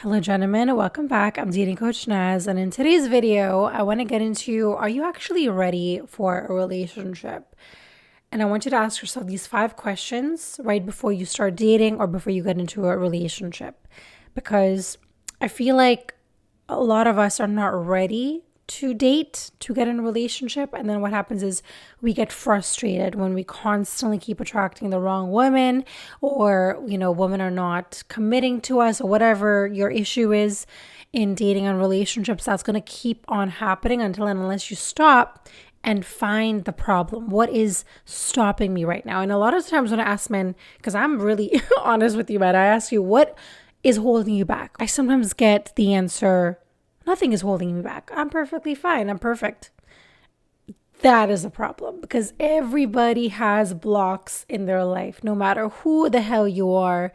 Hello, gentlemen. Welcome back. I'm dating coach Naz, and in today's video, I want to get into, are you actually ready for a relationship? And I want you to ask yourself these 5 questions right before you start dating or before you get into a relationship. Because I feel like a lot of us are not ready to date, to get in a relationship. And then what happens is we get frustrated when we constantly keep attracting the wrong women, or, women are not committing to us, or whatever your issue is in dating and relationships. That's going to keep on happening until and unless you stop and find the problem. What is stopping me right now? And a lot of times when I ask men, because I'm really honest with you, man, I ask you, what is holding you back? I sometimes get the answer, nothing is holding me back. I'm perfectly fine. I'm perfect. That is a problem because everybody has blocks in their life, no matter who the hell you are.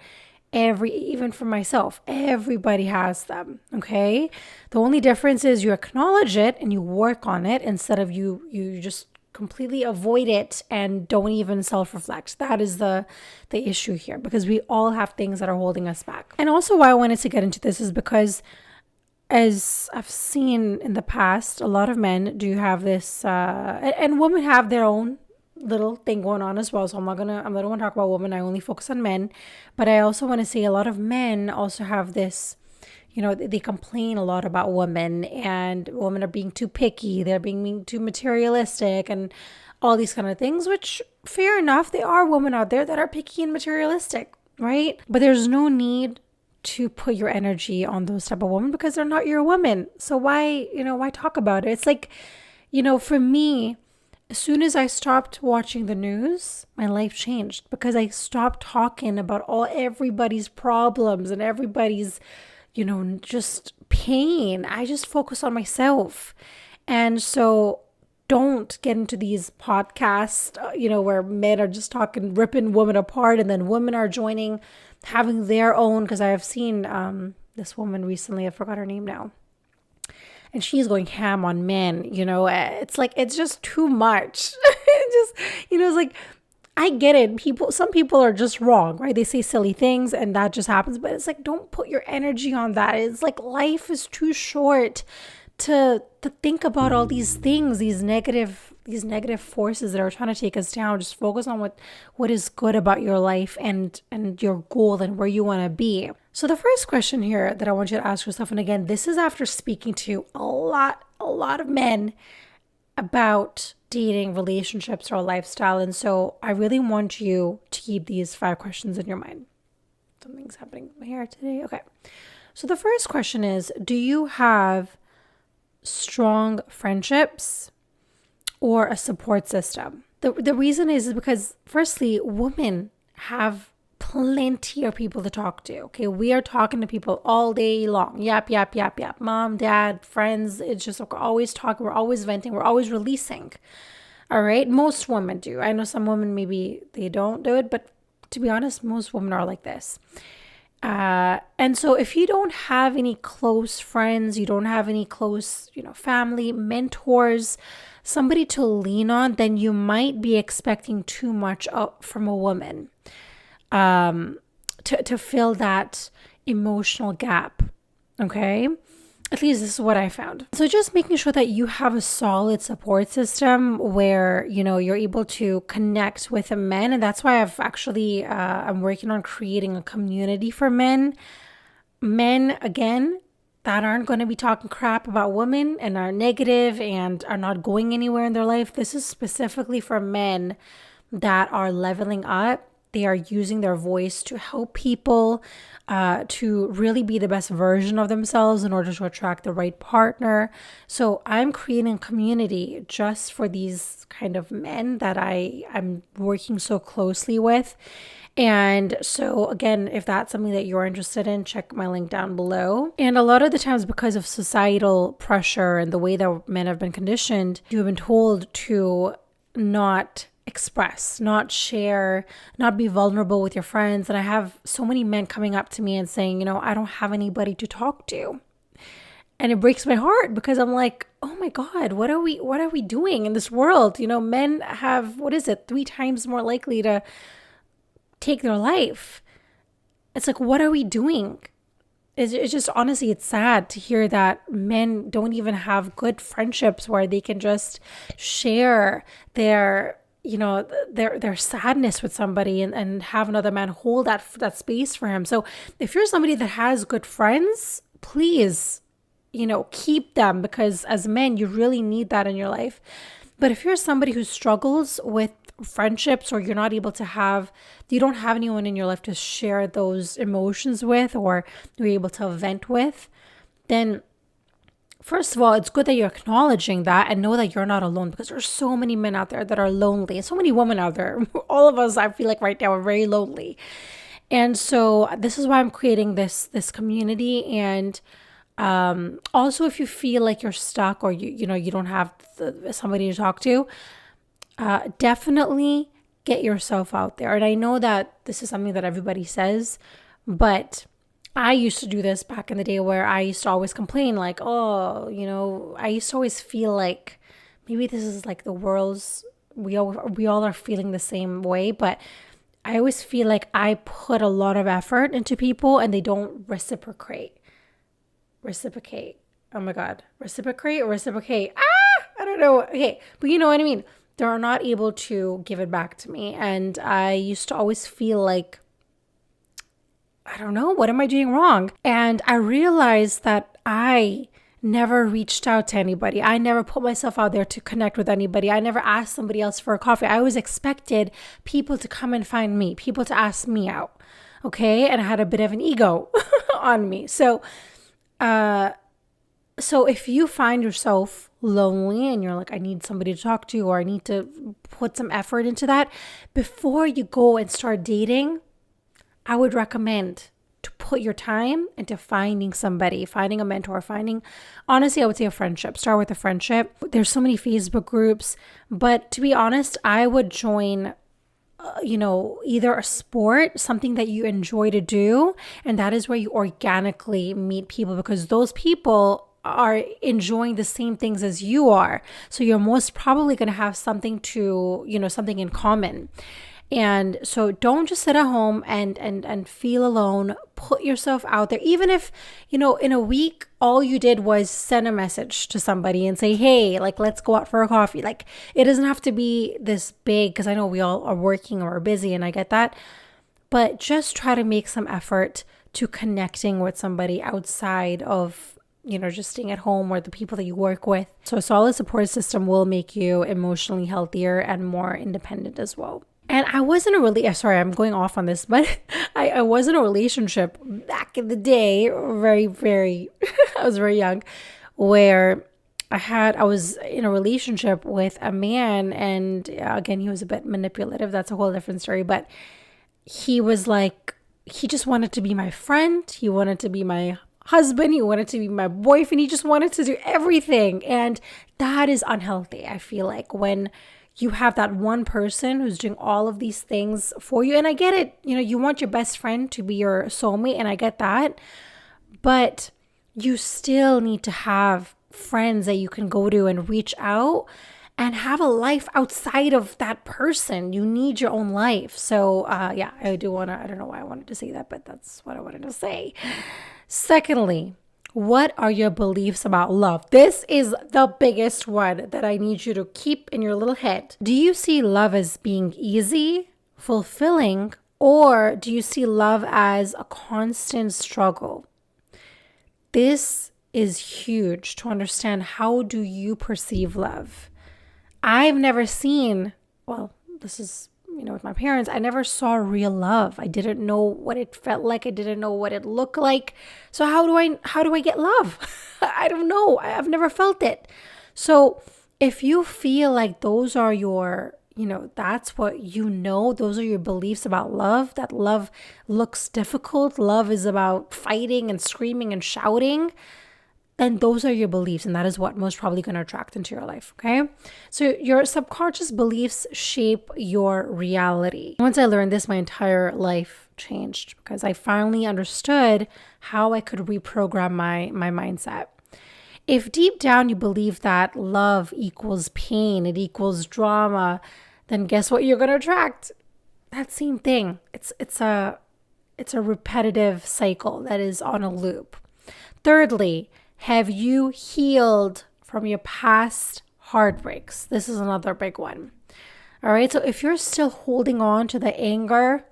Even for myself, everybody has them. Okay. The only difference is you acknowledge it and you work on it instead of you just completely avoid it and don't even self-reflect. That is the issue here, because we all have things that are holding us back. And also why I wanted to get into this is because, as I've seen in the past, a lot of men do have this, and women have their own little thing going on as well. So I don't want to talk about women. I only focus on men. But I also want to say a lot of men also have this, they complain a lot about women, and women are being too picky. They're being too materialistic and all these kind of things, which fair enough. There are women out there that are picky and materialistic, right? But there's no need to put your energy on those type of women because they're not your woman. So why talk about it? It's like, for me, as soon as I stopped watching the news, my life changed because I stopped talking about everybody's problems and everybody's, just pain. I just focus on myself. And so don't get into these podcasts, where men are just talking, ripping women apart, and then women are joining, having their own. Because I have seen this woman recently, I forgot her name now, and she's going ham on men. It's like, it's just too much. It's like, I get it. Some people are just wrong, right? They say silly things and that just happens. But it's like, don't put your energy on that. It's like, life is too short to think about all these things, these negative forces that are trying to take us down. Just focus on what is good about your life and your goal and where you want to be. So the first question here that I want you to ask yourself, and again, this is after speaking to a lot of men about dating, relationships, or lifestyle. And so I really want you to keep these 5 questions in your mind. Something's happening with my hair today. Okay. So the first question is, do you have strong friendships or a support system? The reason is because, firstly, women have plenty of people to talk to. Okay, we are talking to people all day long. Yap, yap, yap, yap. Mom, dad, friends. It's just, we're always talking. We're always venting. We're always releasing. All right. Most women do. I know some women, maybe they don't do it, but to be honest, most women are like this. And so if you don't have any close friends, you don't have any close, family, mentors, somebody to lean on, then you might be expecting too much from a woman to fill that emotional gap. Okay. At least this is what I found. So just making sure that you have a solid support system where, you're able to connect with the men. And that's why I've actually, I'm working on creating a community for men. Men, again, that aren't going to be talking crap about women and are negative and are not going anywhere in their life. This is specifically for men that are leveling up. They are using their voice to help people, to really be the best version of themselves in order to attract the right partner. So I'm creating a community just for these kind of men that I'm working so closely with. And so again, if that's something that you're interested in, check my link down below. And a lot of the times, because of societal pressure and the way that men have been conditioned, you have been told to not express, not share, not be vulnerable with your friends. And I have so many men coming up to me and saying, I don't have anybody to talk to. And it breaks my heart because I'm like, oh my God, what are we doing in this world? Men have, 3 times more likely to take their life. It's like, what are we doing? it's just honestly, it's sad to hear that men don't even have good friendships where they can just share their, their sadness with somebody, and have another man hold that space for him. So if you're somebody that has good friends, please, keep them, because as men, you really need that in your life. But if you're somebody who struggles with friendships, or you don't have anyone in your life to share those emotions with, or you're able to vent with, then first of all, it's good that you're acknowledging that and know that you're not alone, because there's so many men out there that are lonely, and so many women out there. All of us, I feel like right now, are very lonely. And so this is why I'm creating this community. And also, if you feel like you're stuck, or you don't have somebody to talk to, definitely get yourself out there. And I know that this is something that everybody says, but I used to do this back in the day, where I used to always complain, like, oh, I used to always feel like maybe this is like the world's, we all are feeling the same way, but I always feel like I put a lot of effort into people and they don't reciprocate. Oh my God. Reciprocate. I don't know. Okay. But you know what I mean? They're not able to give it back to me. And I used to always feel like, I don't know, what am I doing wrong? And I realized that I never reached out to anybody. I never put myself out there to connect with anybody. I never asked somebody else for a coffee. I always expected people to come and find me, people to ask me out. Okay. And I had a bit of an ego on me. So if you find yourself lonely and you're like, I need somebody to talk to, or I need to put some effort into that, before you go and start dating, I would recommend to put your time into finding somebody, finding a mentor, honestly, I would say a friendship. Start with a friendship. There's so many Facebook groups, but to be honest, I would join either a sport, something that you enjoy to do, and that is where you organically meet people, because those people are enjoying the same things as you are. So you're most probably going to have something in common. And so don't just sit at home and feel alone. Put yourself out there. Even if, in a week, all you did was send a message to somebody and say, hey, like, let's go out for a coffee. Like, it doesn't have to be this big, because I know we all are working or are busy, and I get that. But just try to make some effort to connecting with somebody outside of, just staying at home, or the people that you work with. So a solid support system will make you emotionally healthier and more independent as well. And I wasn't sorry, I'm going off on this, but I was in a relationship back in the day, very, very, I was very young, where I was in a relationship with a man, and again, he was a bit manipulative. That's a whole different story, but he was like, he just wanted to be my friend. He wanted to be my husband. He wanted to be my boyfriend. He just wanted to do everything. And that is unhealthy. I feel like when you have that one person who's doing all of these things for you. And I get it. You want your best friend to be your soulmate, and I get that. But you still need to have friends that you can go to and reach out and have a life outside of that person. You need your own life. So I don't know why I wanted to say that, but that's what I wanted to say. Secondly, what are your beliefs about love? This is the biggest one that I need you to keep in your little head. Do you see love as being easy, fulfilling, or do you see love as a constant struggle? This is huge to understand. How do you perceive love? I've never seen, this is with my parents, I never saw real love. I didn't know what it felt like. I didn't know what it looked like. So how do I get love? I don't know. I've never felt it. So if you feel like those are your, that's what those are your beliefs about love, that love looks difficult, love is about fighting and screaming and shouting, then those are your beliefs, and that is what most probably going to attract into your life, okay? So your subconscious beliefs shape your reality. Once I learned this, my entire life changed, because I finally understood how I could reprogram my mindset. If deep down you believe that love equals pain, it equals drama, then guess what you're going to attract? That same thing. It's It's a repetitive cycle that is on a loop. Thirdly, have you healed from your past heartbreaks? This is another big one. All right. So if you're still holding on to the anger,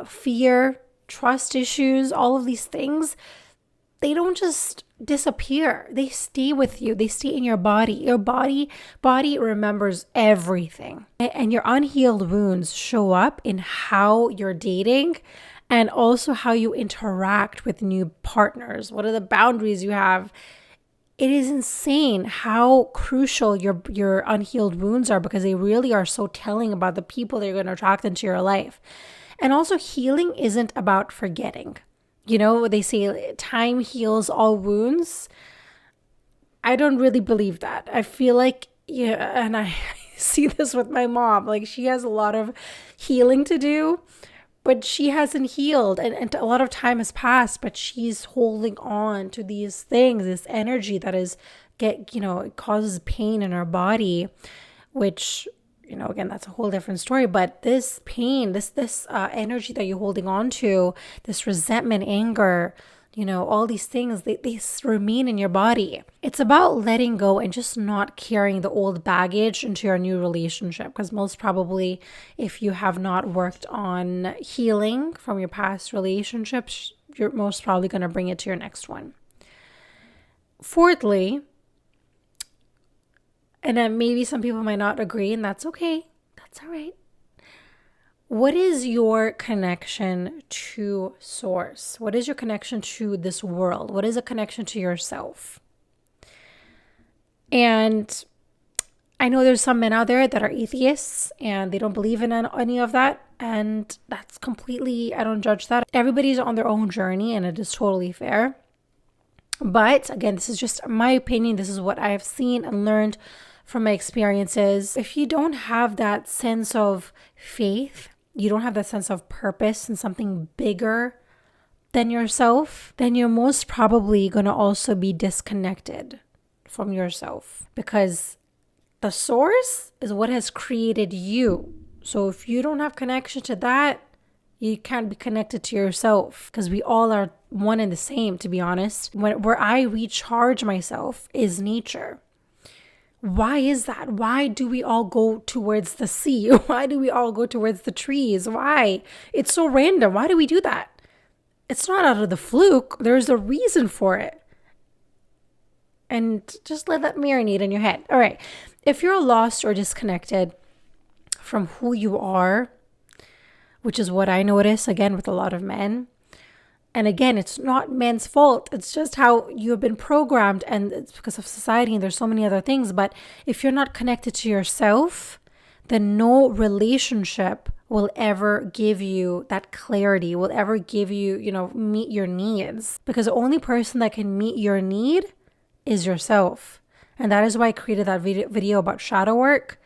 fear, trust issues, all of these things, they don't just disappear. They stay with you. They stay in your body. Your body remembers everything. And your unhealed wounds show up in how you're dating and also how you interact with new partners. What are the boundaries you have? It is insane how crucial your unhealed wounds are, because they really are so telling about the people that you're going to attract into your life. And also, healing isn't about forgetting. They say time heals all wounds. I don't really believe that. I feel like, and I see this with my mom, like she has a lot of healing to do, but she hasn't healed, and a lot of time has passed, but she's holding on to these things, this energy that it causes pain in her body, which, again, that's a whole different story. But this pain, this energy that you're holding on to, this resentment, anger, all these things, they remain in your body. It's about letting go and just not carrying the old baggage into your new relationship. Because most probably, if you have not worked on healing from your past relationships, you're most probably going to bring it to your next one. Fourthly, and then maybe some people might not agree, and that's okay. That's all right. What is your connection to source? What is your connection to this world? What is a connection to yourself? And I know there's some men out there that are atheists and they don't believe in any of that. And that's completely, I don't judge that. Everybody's on their own journey and it is totally fair. But again, this is just my opinion. This is what I have seen and learned from my experiences. If you don't have that sense of faith, you don't have that sense of purpose and something bigger than yourself, then you're most probably going to also be disconnected from yourself, because the source is what has created you. So if you don't have connection to that, you can't be connected to yourself, because we all are one and the same, to be honest. Where I recharge myself is nature. Why is that? Why do we all go towards the sea? Why do we all go towards the trees? Why? It's so random. Why do we do that? It's not out of the fluke. There's a reason for it. And just let that marinate in your head. All right. If you're lost or disconnected from who you are, which is what I notice, again, with a lot of men. And again, it's not men's fault. It's just how you have been programmed, and it's because of society, and there's so many other things. But if you're not connected to yourself, then no relationship will ever give you that clarity, will ever give you, meet your needs. Because the only person that can meet your need is yourself. And that is why I created that video about shadow work.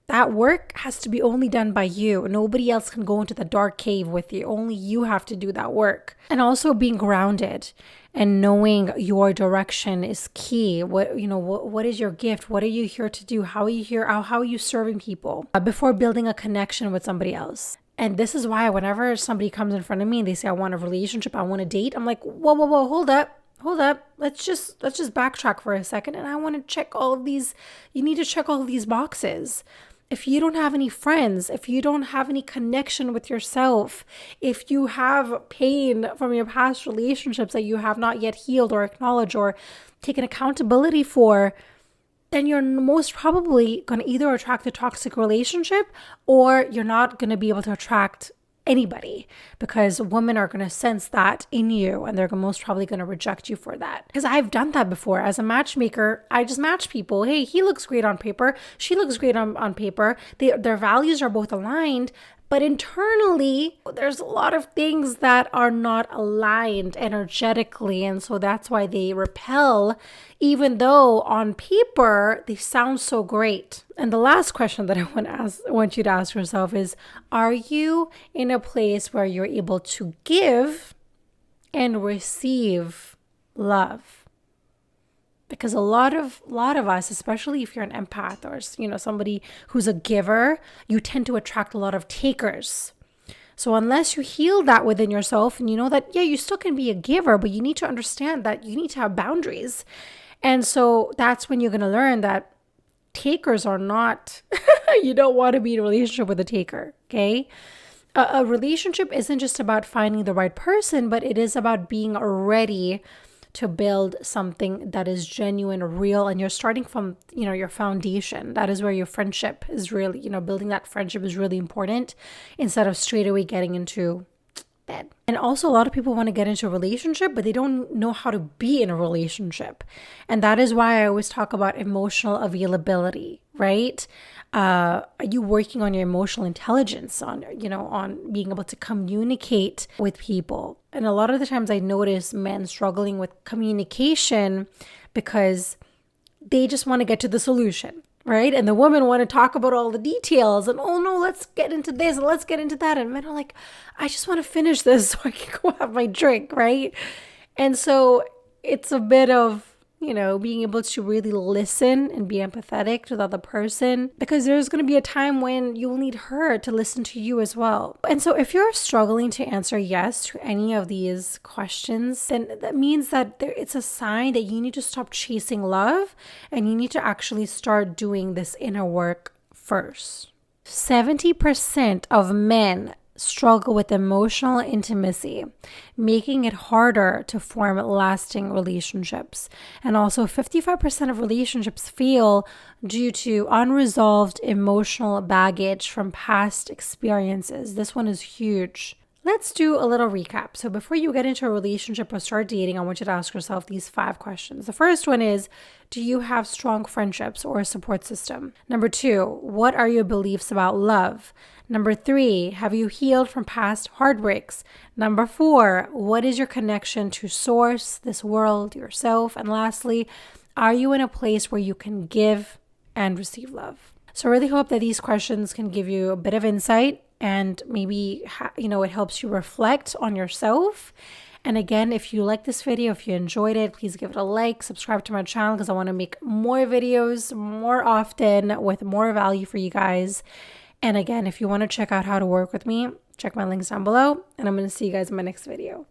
That work has to be only done by you. Nobody else can go into the dark cave with you. Only you have to do that work. And also being grounded and knowing your direction is key. What is your gift? What are you here to do? How are you here? How are you serving people before building a connection with somebody else? And this is why whenever somebody comes in front of me and they say, I want a relationship, I want to date, I'm like, whoa, hold up. Let's just backtrack for a second. And I want to check all of these. You need to check all of these boxes. If you don't have any friends, if you don't have any connection with yourself, if you have pain from your past relationships that you have not yet healed or acknowledged or taken accountability for, then you're most probably going to either attract a toxic relationship, or you're not going to be able to attract anybody, because women are going to sense that in you and they're most probably going to reject you for that. Because I've done that before. As a matchmaker, I just match people. Hey, he looks great on paper. She looks great on paper. Their values are both aligned. But internally, there's a lot of things that are not aligned energetically. And so that's why they repel, even though on paper, they sound so great. And the last question that I want you to ask yourself is, are you in a place where you're able to give and receive love? Because a lot of us, especially if you're an empath or somebody who's a giver, you tend to attract a lot of takers. So unless you heal that within yourself and you know that, yeah, you still can be a giver, but you need to understand that you need to have boundaries. And so that's when you're going to learn that takers are not, you don't want to be in a relationship with a taker, okay? A relationship isn't just about finding the right person, but it is about being ready to build something that is genuine, real, and you're starting from, your foundation. That is where your friendship is really, building that friendship is really important instead of straight away getting into bed. And also, a lot of people want to get into a relationship, but they don't know how to be in a relationship. And that is why I always talk about emotional availability, right? Are you working on your emotional intelligence, on being able to communicate with people? And a lot of the times I notice men struggling with communication because they just want to get to the solution, right? And the women want to talk about all the details and, oh no, let's get into this and let's get into that. And men are like, I just want to finish this so I can go have my drink, right? And so it's a bit of, being able to really listen and be empathetic to the other person, because there's going to be a time when you'll need her to listen to you as well. And so if you're struggling to answer yes to any of these questions, then that means that it's a sign that you need to stop chasing love and you need to actually start doing this inner work first. 70% of men struggle with emotional intimacy, making it harder to form lasting relationships. And also 55% of relationships fail due to unresolved emotional baggage from past experiences. This one is huge. Let's do a little recap. So before you get into a relationship or start dating, I want you to ask yourself these 5 questions. The first one is, do you have strong friendships or a support system? Number 2, what are your beliefs about love? Number 3, have you healed from past heartbreaks? Number 4, what is your connection to source, this world, yourself? And lastly, are you in a place where you can give and receive love? So I really hope that these questions can give you a bit of insight and maybe, it helps you reflect on yourself. And again, if you like this video, if you enjoyed it, please give it a like, subscribe to my channel because I want to make more videos more often with more value for you guys. And again, if you want to check out how to work with me, check my links down below, and I'm going to see you guys in my next video.